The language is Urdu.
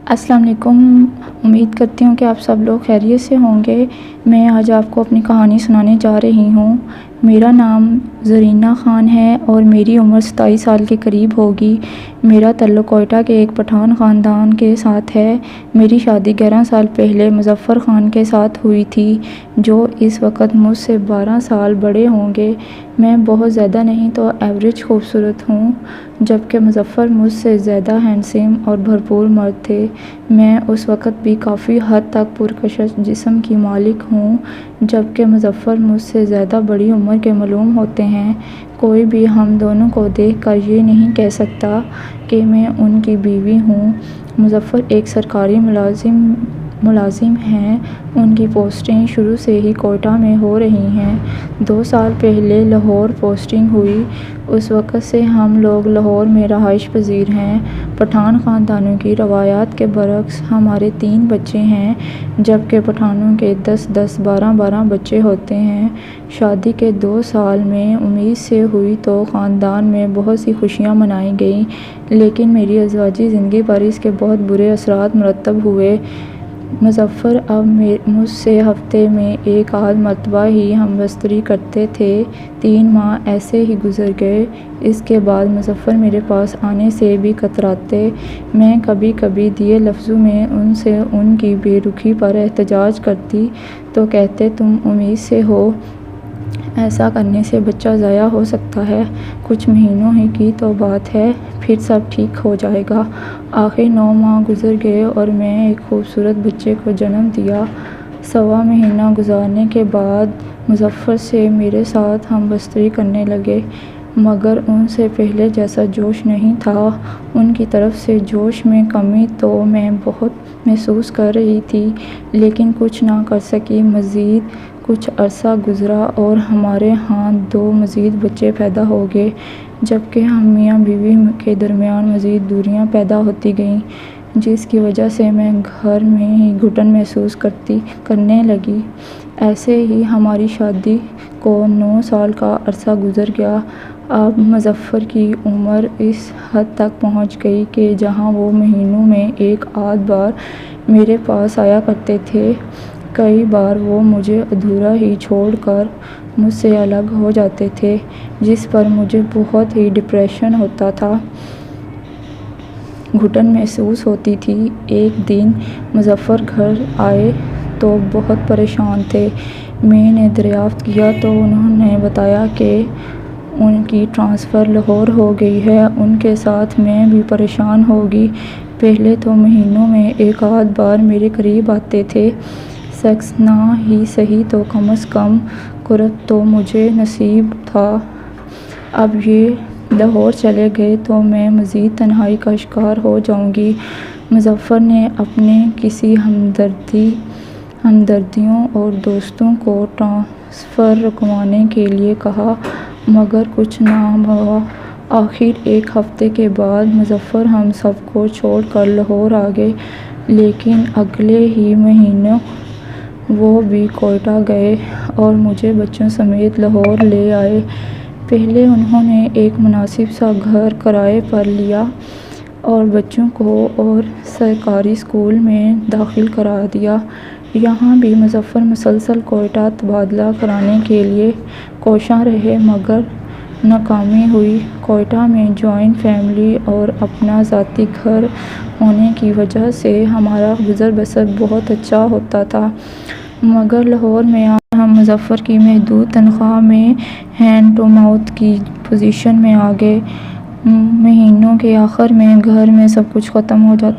السلام علیکم۔ امید کرتی ہوں کہ آپ سب لوگ خیریت سے ہوں گے۔ میں آج آپ کو اپنی کہانی سنانے جا رہی ہوں۔ میرا نام زرینہ خان ہے اور میری عمر 27 سال کے قریب ہوگی۔ میرا تعلق کوئٹہ کے ایک پٹھان خاندان کے ساتھ ہے۔ میری شادی 11 سال پہلے مظفر خان کے ساتھ ہوئی تھی، جو اس وقت مجھ سے 12 سال بڑے ہوں گے۔ میں بہت زیادہ نہیں تو ایوریج خوبصورت ہوں، جبکہ مظفر مجھ سے زیادہ ہینڈسم اور بھرپور مرد تھے۔ میں اس وقت بھی کافی حد تک پرکشش جسم کی مالک ہوں، جبکہ مظفر مجھ سے زیادہ بڑی عمر کے معلوم ہوتے ہیں۔ کوئی بھی ہم دونوں کو دیکھ کر یہ نہیں کہہ سکتا کہ میں ان کی بیوی ہوں۔ مظفر ایک سرکاری ملازم ہیں۔ ان کی پوسٹنگ شروع سے ہی کوئٹہ میں ہو رہی ہیں۔ 2 سال پہلے لاہور پوسٹنگ ہوئی۔ اس وقت سے ہم لوگ لاہور میں رہائش پذیر ہیں۔ پٹھان خاندانوں کی روایات کے برعکس ہمارے 3 بچے ہیں، جبکہ پٹھانوں کے 10-10، 12-12 بچے ہوتے ہیں۔ شادی کے 2 سال میں امید سے ہوئی تو خاندان میں بہت سی خوشیاں منائی گئیں، لیکن میری ازدواجی زندگی پر اس کے بہت برے اثرات مرتب ہوئے۔ مظفر اب مجھ سے ہفتے میں 1 آدھ مرتبہ ہی ہم بستری کرتے تھے۔ 3 ماہ ایسے ہی گزر گئے۔ اس کے بعد مظفر میرے پاس آنے سے بھی کتراتے۔ میں کبھی کبھی دیے لفظوں میں ان سے ان کی بے رخی پر احتجاج کرتی تو کہتے تم امید سے ہو، ایسا کرنے سے بچہ ضائع ہو سکتا ہے، کچھ مہینوں ہی کی تو بات ہے، پھر سب ٹھیک ہو جائے گا۔ آخر 9 ماہ گزر گئے اور میں ایک خوبصورت بچے کو جنم دیا۔ 1.25 مہینہ گزرنے کے بعد مظفر سے میرے ساتھ ہم بستری کرنے لگے، مگر ان سے پہلے جیسا جوش نہیں تھا۔ ان کی طرف سے جوش میں کمی تو میں بہت محسوس کر رہی تھی، لیکن کچھ نہ کر سکی۔ مزید کچھ عرصہ گزرا اور ہمارے ہاں 2 مزید بچے پیدا ہو گئے، جبکہ ہم میاں بیوی کے درمیان مزید دوریاں پیدا ہوتی گئیں، جس کی وجہ سے میں گھر میں ہی گھٹن محسوس کرنے لگی۔ ایسے ہی ہماری شادی کو 9 سال کا عرصہ گزر گیا۔ اب مظفر کی عمر اس حد تک پہنچ گئی کہ جہاں وہ مہینوں میں 1 آدھ بار میرے پاس آیا کرتے تھے، کئی بار وہ مجھے ادھورا ہی چھوڑ کر مجھ سے الگ ہو جاتے تھے، جس پر مجھے بہت ہی ڈپریشن ہوتا تھا، گھٹن محسوس ہوتی تھی۔ ایک دن مظفر گھر آئے تو بہت پریشان تھے۔ میں نے دریافت کیا تو انہوں نے بتایا کہ ان کی ٹرانسفر لاہور ہو گئی ہے۔ ان کے ساتھ میں بھی پریشان ہوگی۔ پہلے تو مہینوں میں 1 آدھ بار میرے قریب آتے تھے، سیکس نہ ہی صحیح تو کم از کم قرب تو مجھے نصیب تھا۔ اب یہ لاہور چلے گئے تو میں مزید تنہائی کا شکار ہو جاؤں گی۔ مظفر نے اپنے کسی ہمدردیوں اور دوستوں کو ٹرانسفر رکوانے کے لیے کہا، مگر کچھ نہ ہوا۔ آخر 1 ہفتے کے بعد مظفر ہم سب کو چھوڑ کر لاہور آ گئے، لیکن اگلے ہی مہینے وہ بھی کوئٹہ گئے اور مجھے بچوں سمیت لاہور لے آئے۔ پہلے انہوں نے ایک مناسب سا گھر کرائے پر لیا اور بچوں کو اور سرکاری اسکول میں داخل کرا دیا۔ یہاں بھی مظفر مسلسل کوئٹہ تبادلہ کرانے کے لیے کوشاں رہے، مگر ناکامی ہوئی۔ کوئٹہ میں جوائنٹ فیملی اور اپنا ذاتی گھر ہونے کی وجہ سے ہمارا گزر بسر بہت اچھا ہوتا تھا، مگر لاہور میں آ کر ہم مظفر کی محدود تنخواہ میں ہینڈ ٹو ماؤتھ کی پوزیشن میں آ گئے۔ مہینوں کے آخر میں گھر میں سب کچھ ختم ہو جاتا